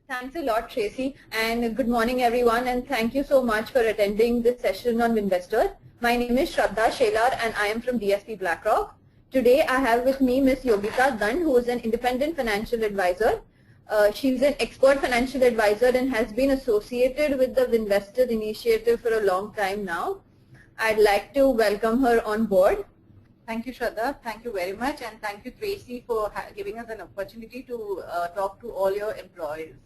Thanks a lot, Tracy, and good morning, everyone, and thank you so much for attending this session on Winvestor. My name is Shraddha Shelar, and I am from DSP BlackRock. Today, I have with me Ms. Yogita Dand, who is an independent financial advisor. She's an expert financial advisor and has been associated with the Winvestor initiative for a long time now. I'd like to welcome her on board. Thank you, Shraddha. Thank you very much, and thank you, Tracy, for giving us an opportunity to talk to all your employees.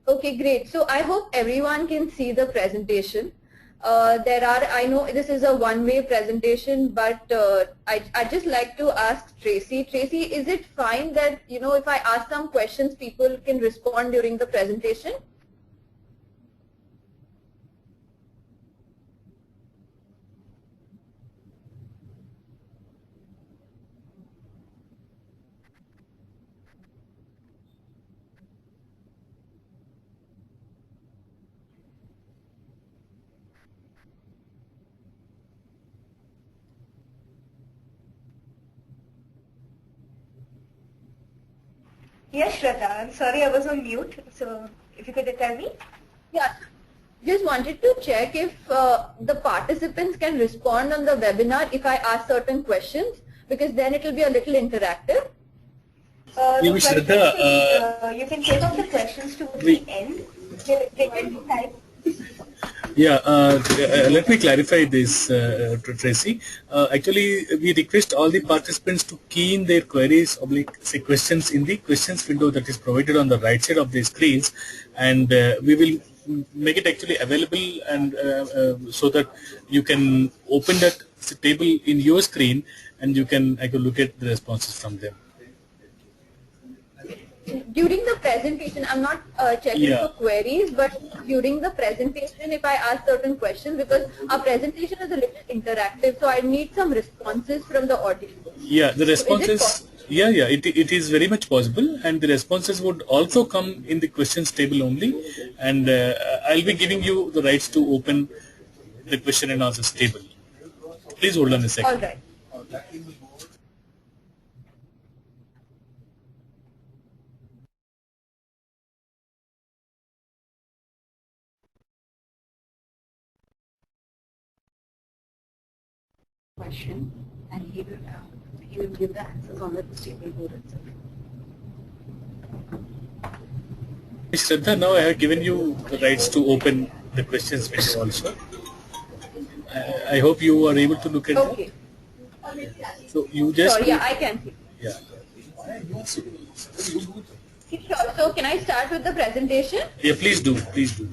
Okay, great. So I hope everyone can see the presentation. I know this is a one-way presentation, but I'd just like to ask Tracy. Tracy, is it fine that, if I ask some questions, people can respond during the presentation? Yes, Shraddha. I'm sorry I was on mute. So if you could tell me. Yeah. Just wanted to check if the participants can respond on the webinar if I ask certain questions, because then it will be a little interactive. You can take off the questions to the end. They can be typed. Yeah, let me clarify this, Tracy. Actually, we request all the participants to key in their queries, say questions in the questions window that is provided on the right side of the screens, and we will make it actually available, and so that you can open that table in your screen and you can look at the responses from them. During the presentation, I'm not checking for queries, but during the presentation, if I ask certain questions, because our presentation is a little interactive, so I need some responses from the audience. Yeah, the responses, so it is very much possible, and the responses would also come in the questions table only, and I'll be giving you the rights to open the question and answers table. Please hold on a second. All right. Question, and he will give the answers on the table board itself. Shraddha, now I have given you the rights to open the questions window also. I hope you are able to look at that. So you just... Sorry, yeah, I can see. Yeah. Sure. So can I start with the presentation? Yeah, please do. Please do.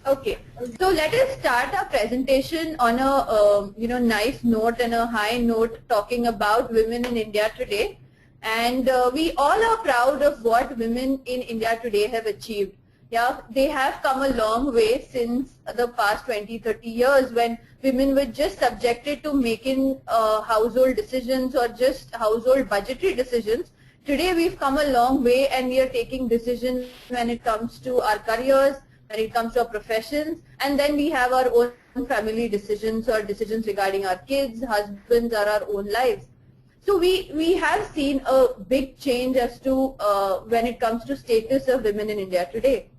Okay, so let us start our presentation on a nice note and a high note, talking about women in India today. And we all are proud of what women in India today have achieved. Yeah, they have come a long way since the past 20-30 years, when women were just subjected to making household decisions or just household budgetary decisions. Today we've come a long way, and we are taking decisions when it comes to our careers, when it comes to our professions, and then we have our own family decisions or decisions regarding our kids, husbands, or our own lives. So we have seen a big change as to when it comes to status of women in India today.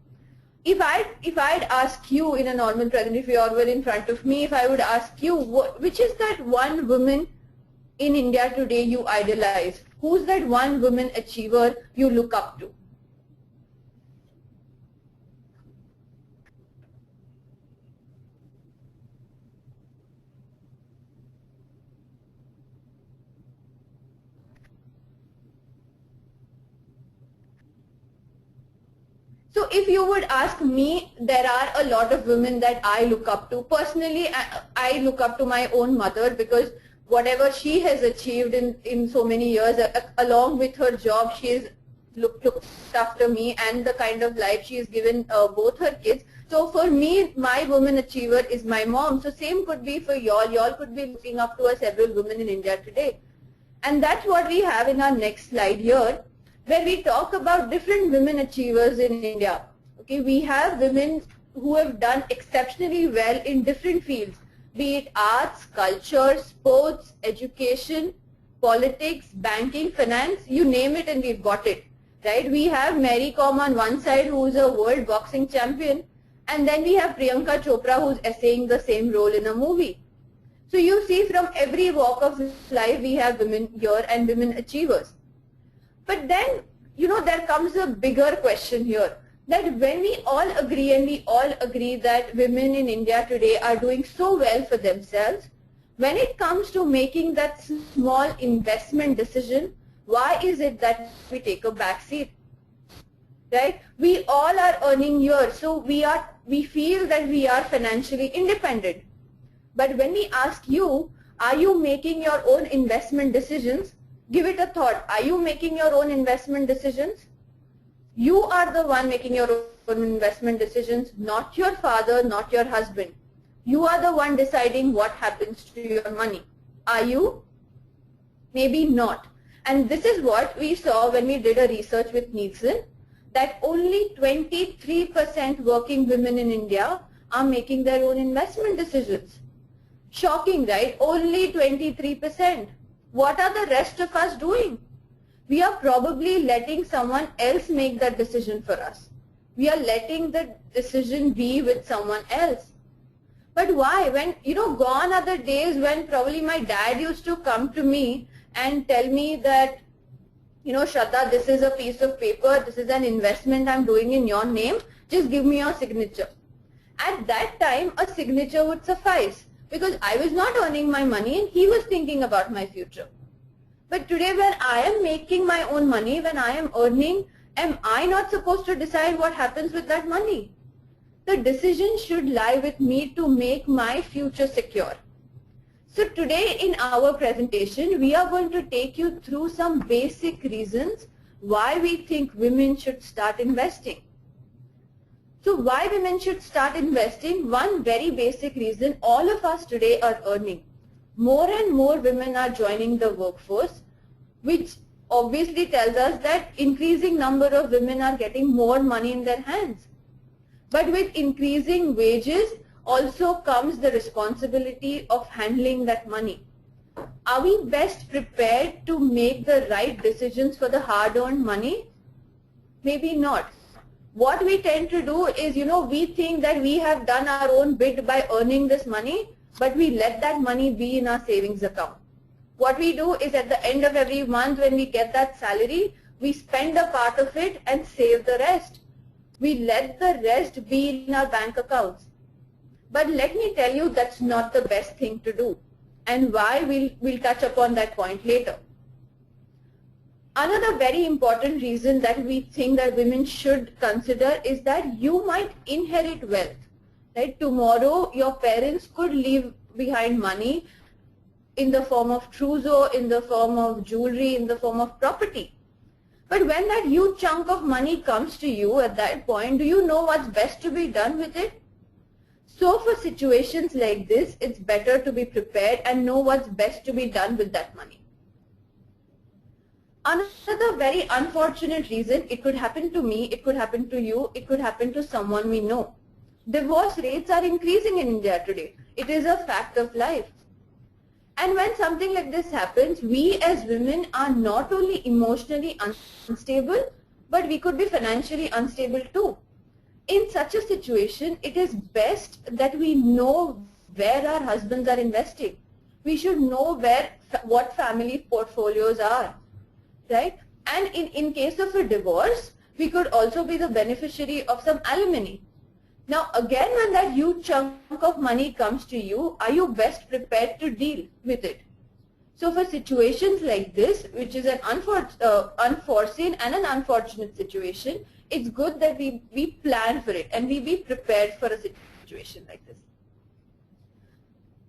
If I'd ask you in a normal presentation, if you all were in front of me, if I would ask you, which is that one woman in India today you idolize? Who's that one woman achiever you look up to? So if you would ask me, there are a lot of women that I look up to. Personally, I look up to my own mother, because whatever she has achieved in so many years, along with her job, she has looked after me, and the kind of life she has given both her kids. So for me, my woman achiever is my mom. So same could be for y'all. Y'all could be looking up to several women in India today. And that's what we have in our next slide here, where we talk about different women achievers in India. Okay, we have women who have done exceptionally well in different fields, be it arts, culture, sports, education, politics, banking, finance, you name it and we've got it. right? We have Mary Kom on one side, who is a world boxing champion, and then we have Priyanka Chopra, who's essaying the same role in a movie. So you see, from every walk of life, we have women here and women achievers. But then, there comes a bigger question here, that when we all agree, and we all agree that women in India today are doing so well for themselves, when it comes to making that small investment decision, why is it that we take a back seat? Right? We all are earning here, so we feel that we are financially independent. But when we ask you, are you making your own investment decisions? Give it a thought. Are you making your own investment decisions? You are the one making your own investment decisions, not your father, not your husband. You are the one deciding what happens to your money. Are you? Maybe not. And this is what we saw when we did a research with Nielsen, that only 23% working women in India are making their own investment decisions. Shocking, right? Only 23%. What are the rest of us doing? We are probably letting someone else make that decision for us. We are letting the decision be with someone else. But why? When, gone are the days when probably my dad used to come to me and tell me that, Shraddha, this is a piece of paper, this is an investment I'm doing in your name, just give me your signature. At that time, a signature would suffice, because I was not earning my money and he was thinking about my future. But today, when I am making my own money, when I am earning, am I not supposed to decide what happens with that money? The decision should lie with me to make my future secure. So today in our presentation, we are going to take you through some basic reasons why we think women should start investing. So why women should start investing? One very basic reason, all of us today are earning. More and more women are joining the workforce, which obviously tells us that increasing number of women are getting more money in their hands. But with increasing wages also comes the responsibility of handling that money. Are we best prepared to make the right decisions for the hard-earned money? Maybe not. What we tend to do is, we think that we have done our own bit by earning this money, but we let that money be in our savings account. What we do is, at the end of every month when we get that salary, we spend a part of it and save the rest. We let the rest be in our bank accounts. But let me tell you, that's not the best thing to do, and why we'll touch upon that point later. Another very important reason that we think that women should consider is that you might inherit wealth. Right? Tomorrow, your parents could leave behind money in the form of trousseau, in the form of jewelry, in the form of property. But when that huge chunk of money comes to you at that point, do you know what's best to be done with it? So for situations like this, it's better to be prepared and know what's best to be done with that money. Another very unfortunate reason, it could happen to me, it could happen to you, it could happen to someone we know. Divorce rates are increasing in India today. It is a fact of life. And when something like this happens, we as women are not only emotionally unstable, but we could be financially unstable too. In such a situation, it is best that we know where our husbands are investing. We should know what family portfolios are. Right? And in case of a divorce, we could also be the beneficiary of some alimony. Now again, when that huge chunk of money comes to you, are you best prepared to deal with it? So for situations like this, which is an unforeseen and an unfortunate situation, it's good that we plan for it and we be prepared for a situation like this.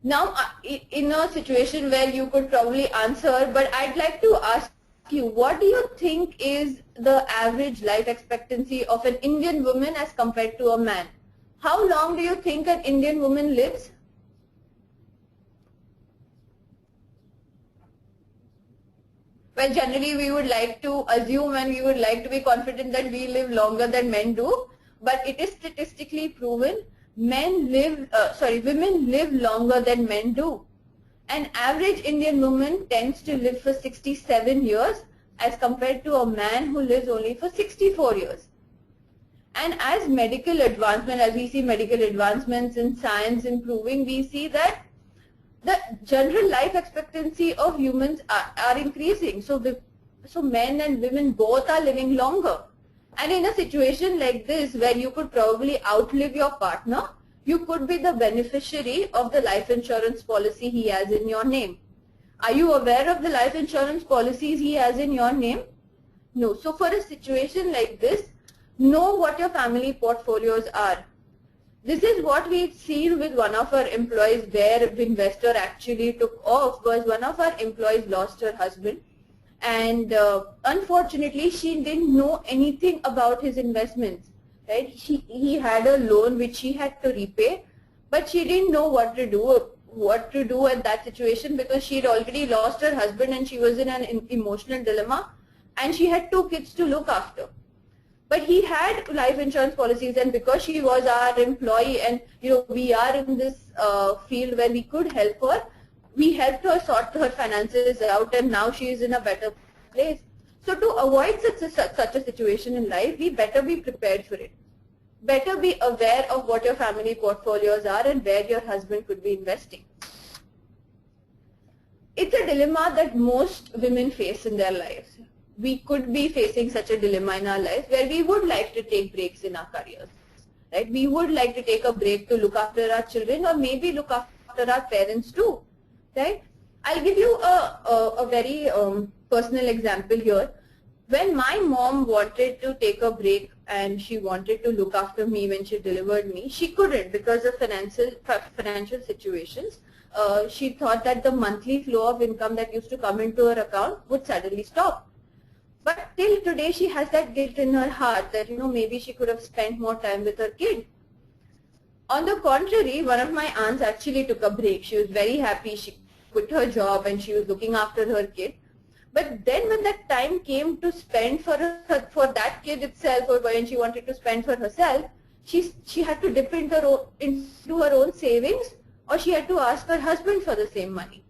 Now, in a situation where you could probably answer, but I'd like to ask you, what do you think is the average life expectancy of an Indian woman as compared to a man? How long do you think an Indian woman lives? Well, generally we would like to assume and we would like to be confident that we live longer than men do, but it is statistically proven women live longer than men do. An average Indian woman tends to live for 67 years, as compared to a man who lives only for 64 years. And as medical advancement, as we see medical advancements in science improving, we see that the general life expectancy of humans are increasing. So men and women both are living longer. And in a situation like this, where you could probably outlive your partner, you could be the beneficiary of the life insurance policy he has in your name. Are you aware of the life insurance policies he has in your name? No. So for a situation like this, know what your family portfolios are. This is what we've seen with one of our employees where the investor actually took off. Was one of our employees lost her husband, and unfortunately she didn't know anything about his investments. Right? He had a loan which she had to repay, but she didn't know what to do at that situation, because she had already lost her husband and she was in an emotional dilemma, and she had 2 kids to look after. But he had life insurance policies, and because she was our employee and we are in this field where we could help her, we helped her sort her finances out, and now she is in a better place. So to avoid such a situation in life, we better be prepared for it. Better be aware of what your family portfolios are and where your husband could be investing. It's a dilemma that most women face in their lives. We could be facing such a dilemma in our lives where we would like to take breaks in our careers. Right? We would like to take a break to look after our children, or maybe look after our parents too. Right? I'll give you a very personal example here. When my mom wanted to take a break and she wanted to look after me when she delivered me, she couldn't because of financial situations. She thought that the monthly flow of income that used to come into her account would suddenly stop. But till today she has that guilt in her heart that maybe she could have spent more time with her kid. On the contrary, one of my aunts actually took a break. She was very happy. She quit her job and she was looking after her kid. But then when that time came to spend for that kid itself, or when she wanted to spend for herself, she had to dip into her own savings, or she had to ask her husband for the same money.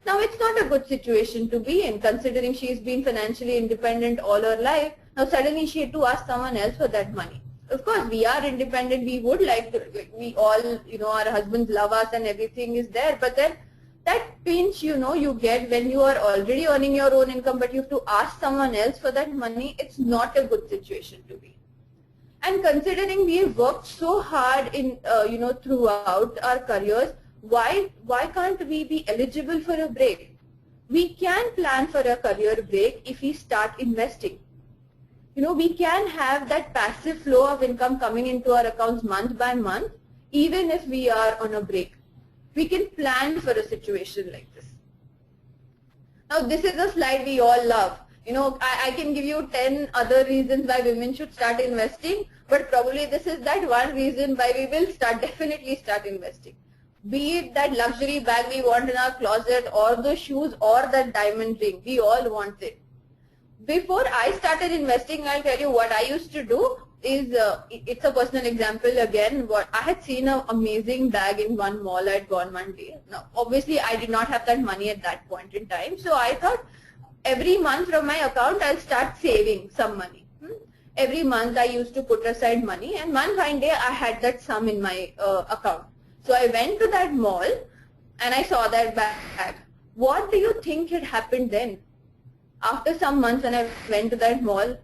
Now it's not a good situation to be in, considering she's been financially independent all her life. Now suddenly she had to ask someone else for that money. Of course, we are independent. We would like to, we all, our husbands love us and everything is there. But then that pinch, you get when you are already earning your own income, but you have to ask someone else for that money, it's not a good situation to be. And considering we have worked so hard in, throughout our careers, why can't we be eligible for a break? We can plan for a career break if we start investing. We can have that passive flow of income coming into our accounts month by month, even if we are on a break. We can plan for a situation like this. Now this is a slide we all love. I can give you 10 other reasons why women should start investing, but probably this is that one reason why we will definitely start investing. Be it that luxury bag we want in our closet, or the shoes, or that diamond ring, we all want it. Before I started investing, I'll tell you what I used to do is, it's a personal example again. What I had seen an amazing bag in one mall I'd gone one day. Now, obviously, I did not have that money at that point in time. So I thought every month from my account, I'll start saving some money. Every month I used to put aside money, and one fine day I had that sum in my account. So I went to that mall and I saw that bag. What do you think had happened then? After some months when I went to that mall,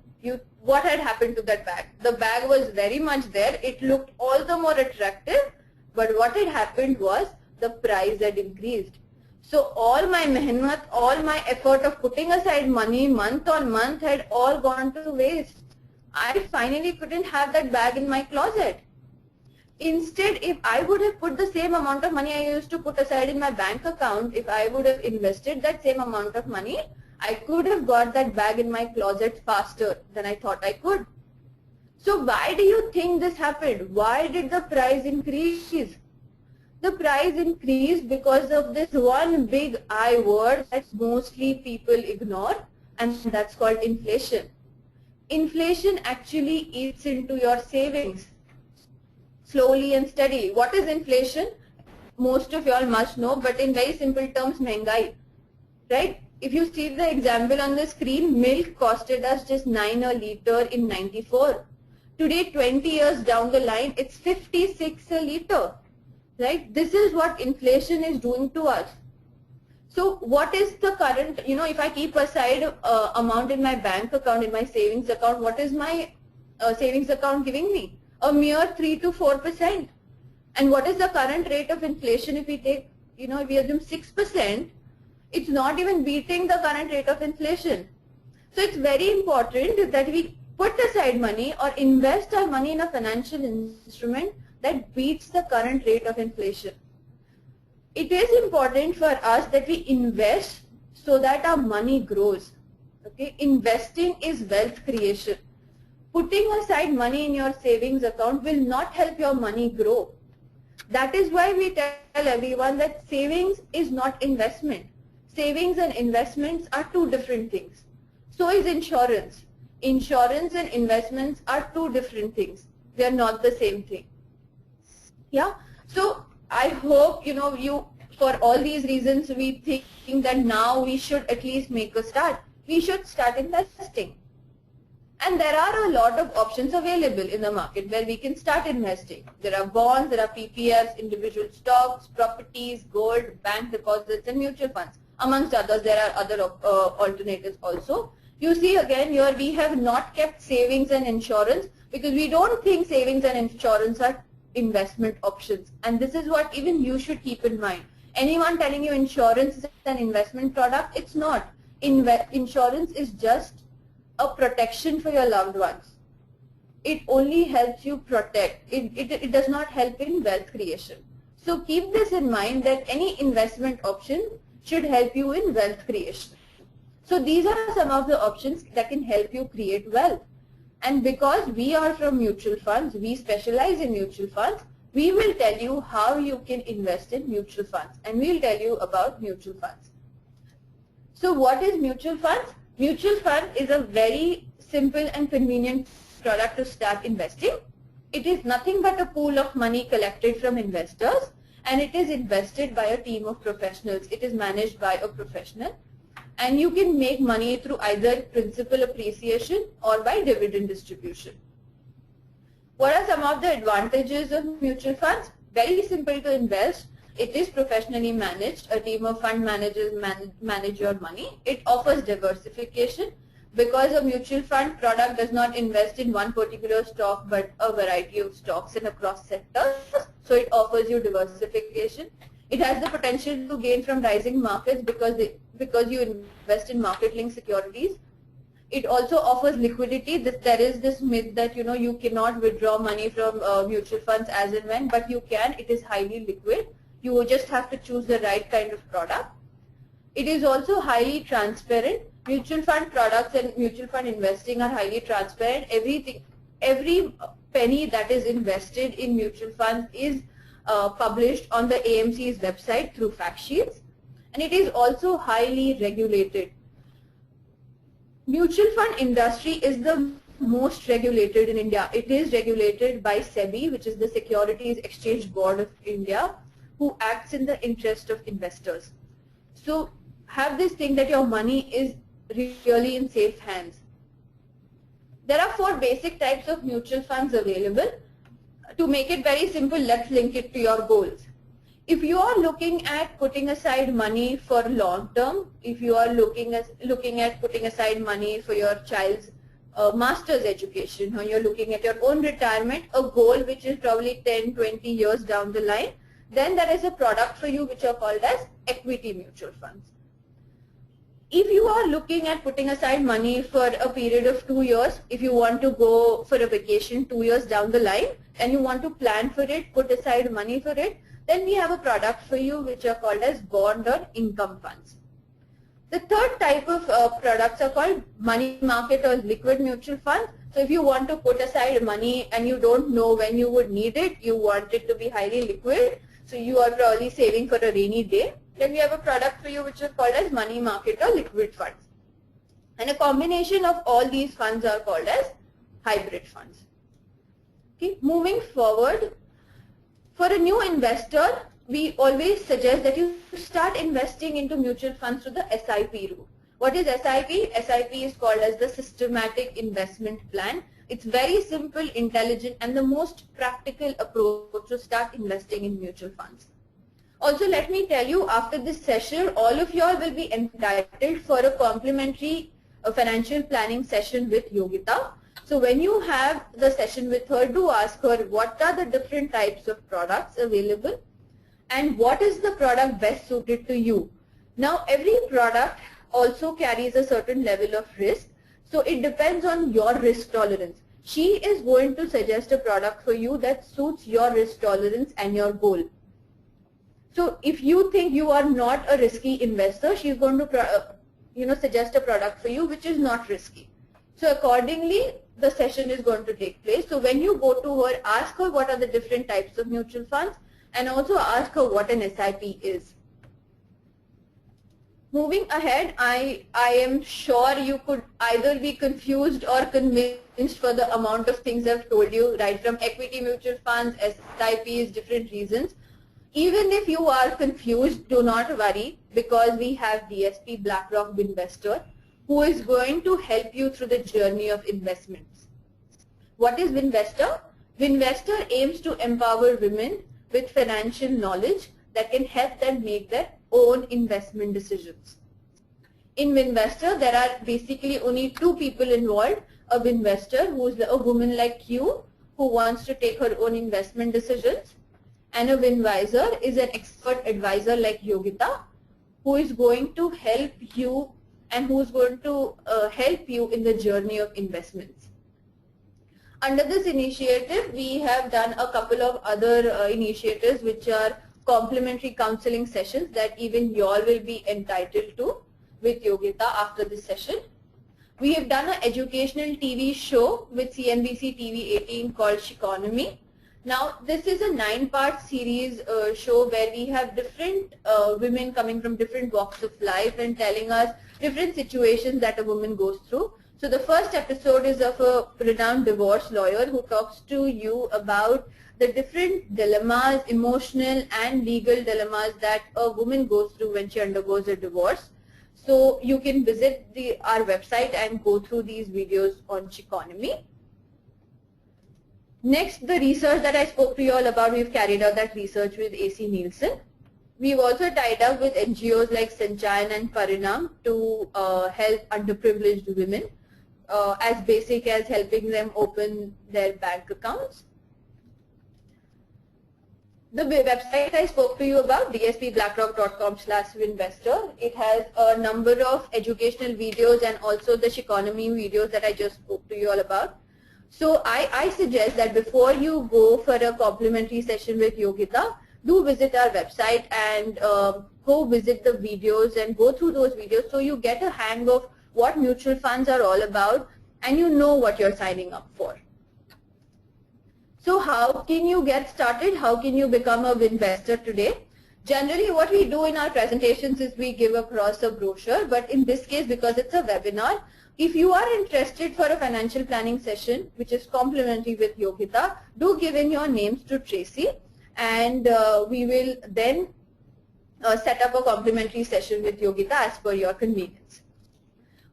what had happened to that bag? The bag was very much there. It looked all the more attractive, but what had happened was the price had increased. So all my mehnat, all my effort of putting aside money month on month had all gone to waste. I finally couldn't have that bag in my closet. Instead, if I would have put the same amount of money I used to put aside in my bank account, if I would have invested that same amount of money, I could have got that bag in my closet faster than I thought I could. So why do you think this happened? Why did the price increase? The price increased because of this one big I word that mostly people ignore, and that's called inflation. Inflation actually eats into your savings slowly and steady. What is inflation? Most of y'all must know, but in very simple terms, mehengai. Right? If you see the example on the screen, milk costed us just 9 a liter in 94. Today, 20 years down the line, it's 56 a liter. Right? This is what inflation is doing to us. So what is the current, if I keep aside amount in my bank account, in my savings account, what is my savings account giving me? A mere 3 to 4%. And what is the current rate of inflation if we take, if we assume 6%, it's not even beating the current rate of inflation. So it's very important that we put aside money or invest our money in a financial instrument that beats the current rate of inflation. It is important for us that we invest so that our money grows. Okay, investing is wealth creation. Putting aside money in your savings account will not help your money grow. That is why we tell everyone that savings is not investment. Savings and investments are two different things. So is insurance. Insurance and investments are two different things. They are not the same thing. Yeah. So I hope, for all these reasons, we think that now we should at least make a start. We should start investing. And there are a lot of options available in the market where we can start investing. There are bonds, there are PPFs, individual stocks, properties, gold, bank deposits, and mutual funds. Amongst others, there are other alternatives also. You see again here we have not kept savings and insurance because we don't think savings and insurance are investment options. And this is what even you should keep in mind. Anyone telling you insurance is an investment product, it's not. Insurance is just a protection for your loved ones. It only helps you protect. It does not help in wealth creation. So keep this in mind that any investment option should help you in wealth creation. So these are some of the options that can help you create wealth. And because we are from mutual funds, we specialize in mutual funds, we will tell you how you can invest in mutual funds, and we will tell you about mutual funds. So what is mutual funds? Mutual fund is a very simple and convenient product to start investing. It is nothing but a pool of money collected from investors, and it is invested by a team of professionals. It is managed by a professional, and you can make money through either principal appreciation or by dividend distribution. What are some of the advantages of mutual funds? Very simple to invest. It is professionally managed. A team of fund managers manage your money. It offers diversification because a mutual fund product does not invest in one particular stock but a variety of stocks and across sectors. So it offers you diversification. It has the potential to gain from rising markets because you invest in market-linked securities. It also offers liquidity. There is this myth that you cannot withdraw money from mutual funds as and when, but you can. It is highly liquid. You just have to choose the right kind of product. It is also highly transparent. Mutual fund products and mutual fund investing are highly transparent. Every penny that is invested in mutual funds is published on the AMC's website through fact sheets, and it is also highly regulated. Mutual fund industry is the most regulated in India. It is regulated by SEBI, which is the Securities Exchange Board of India, who acts in the interest of investors. So have this thing that your money is really in safe hands. There are 4 basic types of mutual funds available. To make it very simple, let's link it to your goals. If you are looking at putting aside money for long term, if you are looking at putting aside money for your child's master's education, or you're looking at your own retirement, a goal which is probably 10, 20 years down the line, then there is a product for you which are called as equity mutual funds. If you are looking at putting aside money for a period of 2 years, if you want to go for a vacation 2 years down the line and you want to plan for it, put aside money for it, then we have a product for you which are called as bond or income funds. The third type of products are called money market or liquid mutual funds. So if you want to put aside money and you don't know when you would need it, you want it to be highly liquid, so you are probably saving for a rainy day, then we have a product for you which is called as money market or liquid funds. And a combination of all these funds are called as hybrid funds. Okay, moving forward, for a new investor, we always suggest that you start investing into mutual funds through the SIP route. What is SIP? SIP is called as the Systematic Investment Plan. It's very simple, intelligent, and the most practical approach to start investing in mutual funds. Also, let me tell you, after this session, all of y'all will be entitled for a complimentary financial planning session with Yogita. So when you have the session with her, do ask her what are the different types of products available and what is the product best suited to you. Now, every product also carries a certain level of risk. So it depends on your risk tolerance. She is going to suggest a product for you that suits your risk tolerance and your goal. So if you think you are not a risky investor, she's going to suggest a product for you which is not risky. So accordingly, the session is going to take place. So when you go to her, ask her what are the different types of mutual funds and also ask her what an SIP is. Moving ahead, I am sure you could either be confused or convinced for the amount of things I've told you, right from equity mutual funds, SIPs, different reasons. Even if you are confused, do not worry, because we have DSP BlackRock Winvestor, who is going to help you through the journey of investments. What is Winvestor? Winvestor aims to empower women with financial knowledge that can help them make their own investment decisions. In Winvestor, there are basically only two people involved, a Winvestor who is a woman like you who wants to take her own investment decisions, and a Winvisor is an expert advisor like Yogita who is going to help you and who is going to help you in the journey of investments. Under this initiative, we have done a couple of other initiatives which are complimentary counseling sessions that even you all will be entitled to with Yogita after this session. We have done an educational TV show with CNBC TV 18 called Sheconomy. Now, this is a 9-part series show where we have different women coming from different walks of life and telling us different situations that a woman goes through. So the first episode is of a renowned divorce lawyer who talks to you about the different dilemmas, emotional and legal dilemmas that a woman goes through when she undergoes a divorce. So you can visit our website and go through these videos on Sheconomy. Next, the research that I spoke to you all about, we've carried out that research with AC Nielsen. We've also tied up with NGOs like Sanchayan and Parinam to help underprivileged women, as basic as helping them open their bank accounts. The website I spoke to you about, dspblackrock.com/Winvestor, it has a number of educational videos and also the Sheconomy videos that I just spoke to you all about. So I suggest that before you go for a complimentary session with Yogita, do visit our website and go visit the videos and go through those videos so you get a hang of what mutual funds are all about and you know what you're signing up for. So how can you get started? How can you become a Winvestor today? Generally, what we do in our presentations is we give across a brochure, but in this case, because it's a webinar, if you are interested for a financial planning session, which is complimentary with Yogita, do give in your names to Tracy, and we will then set up a complimentary session with Yogita as per your convenience.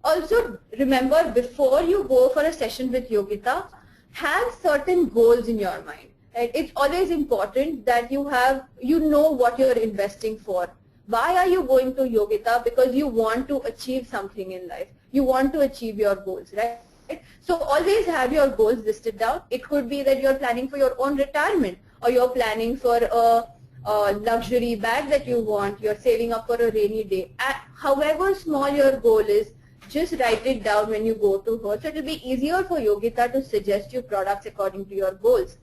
Also, remember, before you go for a session with Yogita, have certain goals in your mind. Right? It's always important that you know what you're investing for. Why are you going to Yogita? Because you want to achieve something in life. You want to achieve your goals, right? So always have your goals listed down. It could be that you're planning for your own retirement, or you're planning for a luxury bag that you want, you're saving up for a rainy day. However small your goal is, just write it down when you go to her. So it will be easier for Yogita to suggest you products according to your goals.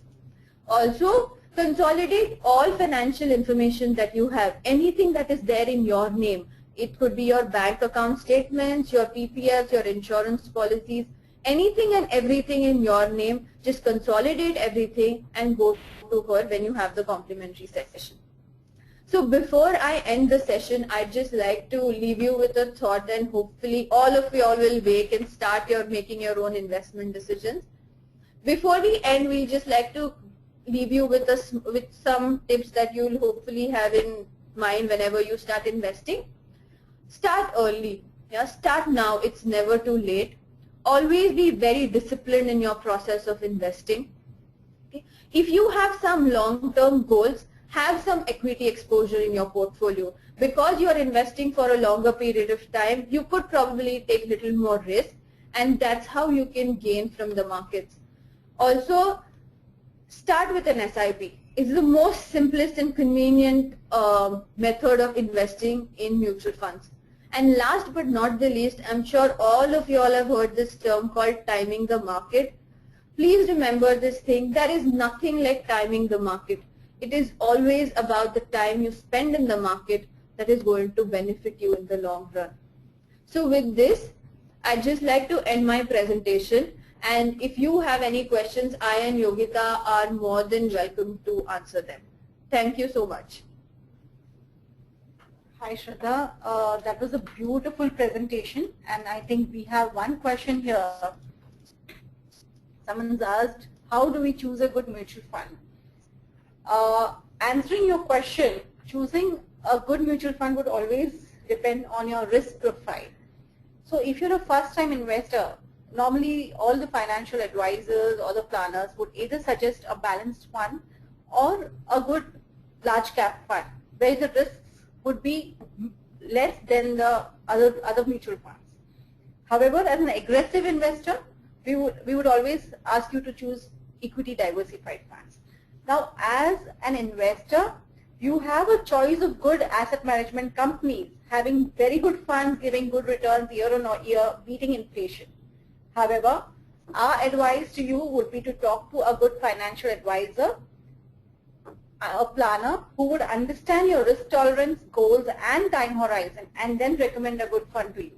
Also, consolidate all financial information that you have, anything that is there in your name. It could be your bank account statements, your PPFs, your insurance policies, anything and everything in your name. Just consolidate everything and go to her when you have the complimentary session. So before I end the session, I'd just like to leave you with a thought, and hopefully all of you all will wake and start making your own investment decisions. Before we end, we'll just like to leave you with some tips that you'll hopefully have in mind whenever you start investing. Start early. Yeah, start now. It's never too late. Always be very disciplined in your process of investing. Okay? If you have some long-term goals, have some equity exposure in your portfolio. Because you are investing for a longer period of time, you could probably take little more risk, and that's how you can gain from the markets. Also, start with an SIP. It's the most simplest and convenient method of investing in mutual funds. And last but not the least, I'm sure all of you all have heard this term called timing the market. Please remember this thing, there is nothing like timing the market. It is always about the time you spend in the market that is going to benefit you in the long run. So with this, I'd just like to end my presentation. And if you have any questions, I and Yogita are more than welcome to answer them. Thank you so much. Hi Shraddha, that was a beautiful presentation, and I think we have one question here. Someone's asked, how do we choose a good mutual fund? Answering your question, choosing a good mutual fund would always depend on your risk profile. So if you're a first-time investor, normally all the financial advisors or the planners would either suggest a balanced fund or a good large cap fund, where the risks would be less than the other mutual funds. However, as an aggressive investor, we would always ask you to choose equity diversified funds. Now, as an investor, you have a choice of good asset management companies having very good funds, giving good returns year on year, beating inflation. However, our advice to you would be to talk to a good financial advisor, a planner who would understand your risk tolerance, goals and time horizon, and then recommend a good fund to you.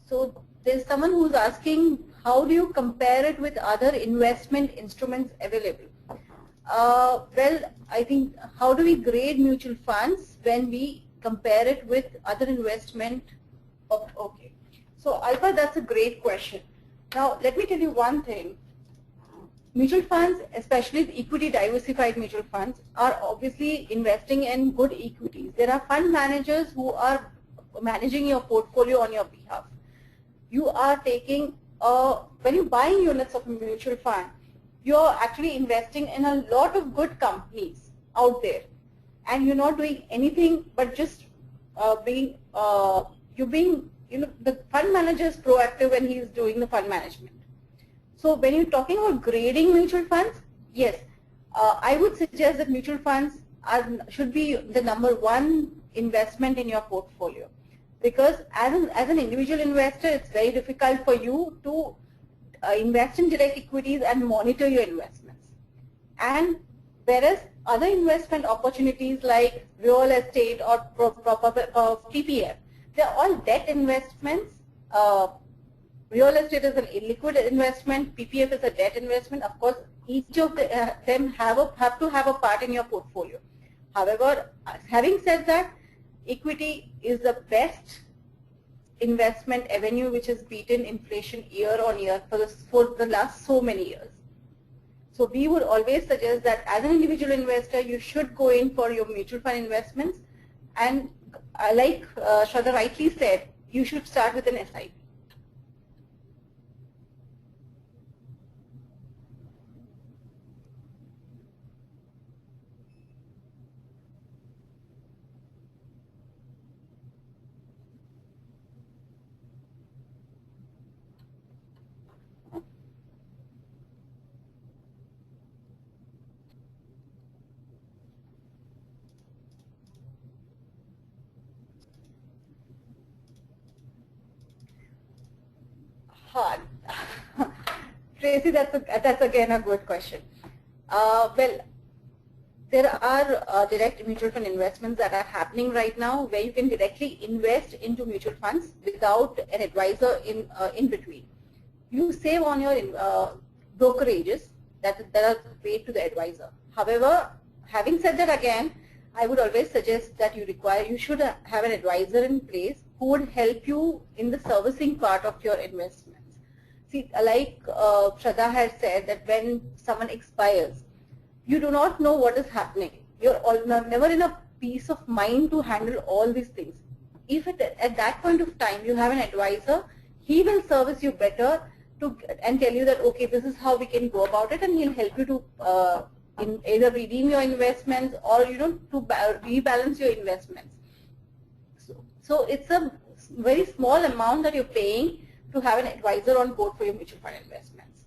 So there's someone who's asking, how do you compare it with other investment instruments available? Well, I think, how do we grade mutual funds when we compare it with other investment? Okay. So Alpha, that's a great question. Now, let me tell you one thing. Mutual funds, especially the equity diversified mutual funds, are obviously investing in good equities. There are fund managers who are managing your portfolio on your behalf. You are taking, when you're buying units of a mutual fund, you're actually investing in a lot of good companies out there. And you're not doing anything but just the fund manager is proactive when he's doing the fund management. So when you're talking about grading mutual funds, yes, I would suggest that mutual funds should be the #1 investment in your portfolio. Because as an individual investor, it's very difficult for you to invest in direct equities and monitor your investments. And whereas other investment opportunities like real estate or PPF, they're all debt investments. Real estate is an illiquid investment. PPF is a debt investment. Of course, each of them have to have a part in your portfolio. However, having said that, equity is the best investment avenue which has beaten inflation year on year for the last so many years. So we would always suggest that as an individual investor, you should go in for your mutual fund investments, and like Shraddha rightly said, you should start with an SIP. Hard. Tracy, that's again a good question. Well, there are direct mutual fund investments that are happening right now where you can directly invest into mutual funds without an advisor in between. You save on your brokerages that are paid to the advisor. However, having said that again, I would always suggest that you should have an advisor in place who would help you in the servicing part of your investments. See, like Shraddha has said, that when someone expires, you do not know what is happening. You're never in a peace of mind to handle all these things. If at that point of time you have an advisor, he will service you better and tell you that, okay, this is how we can go about it, and he'll help you to either redeem your investments or to rebalance your investments. So it's a very small amount that you're paying to have an advisor on board for your mutual fund investments.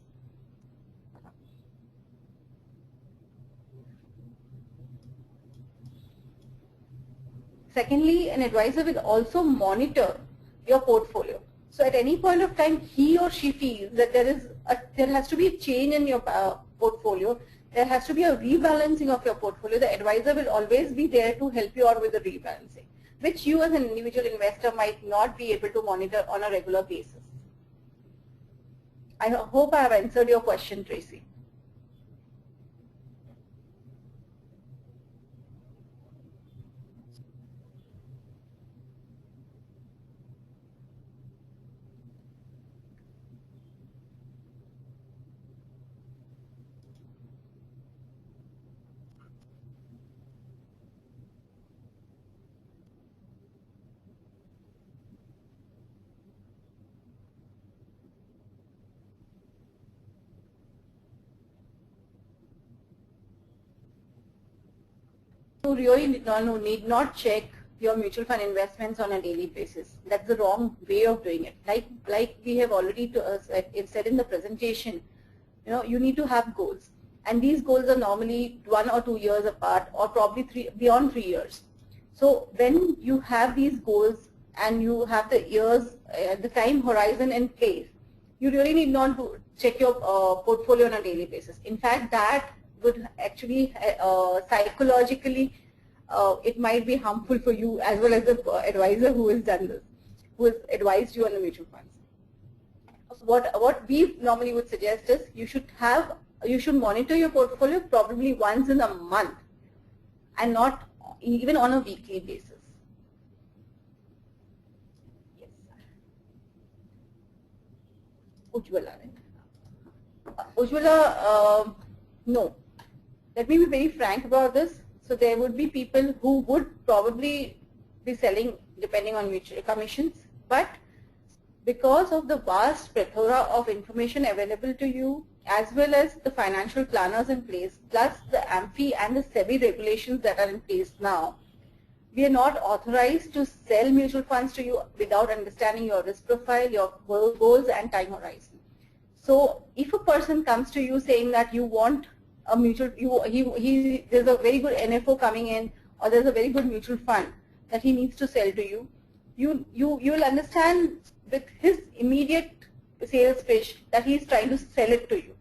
Secondly, an advisor will also monitor your portfolio. So at any point of time, he or she feels that there has to be a change in your portfolio, there has to be a rebalancing of your portfolio. The advisor will always be there to help you out with the rebalancing, which you as an individual investor might not be able to monitor on a regular basis. I hope I have answered your question, Tracy. You really need not check your mutual fund investments on a daily basis. That's the wrong way of doing it. Like we have already said in the presentation, you need to have goals, and these goals are normally 1 or 2 years apart, or probably beyond 3 years. So when you have these goals and you have the years, the time horizon in place, you really need not to check your portfolio on a daily basis. In fact, that would actually psychologically, it might be harmful for you as well as the advisor who has done this, who has advised you on the mutual funds. So what we normally would suggest is you should monitor your portfolio probably once in a month, and not even on a weekly basis. Yes. Ujjwala. Ujjwala, no. Let me be very frank about this. So there would be people who would probably be selling depending on mutual commissions, but because of the vast plethora of information available to you, as well as the financial planners in place, plus the AMFI and the SEBI regulations that are in place now, we are not authorized to sell mutual funds to you without understanding your risk profile, your goals and time horizon. So if a person comes to you saying that you want a mutual, there's a very good NFO coming in, or there's a very good mutual fund that he needs to sell to you, you'll understand with his immediate sales pitch that he's trying to sell it to you.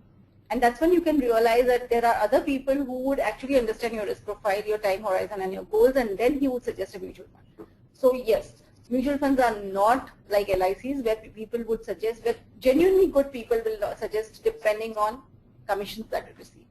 And that's when you can realize that there are other people who would actually understand your risk profile, your time horizon and your goals, and then he would suggest a mutual fund. So yes, mutual funds are not like LICs where people would suggest, where genuinely good people will suggest depending on commissions that you receive.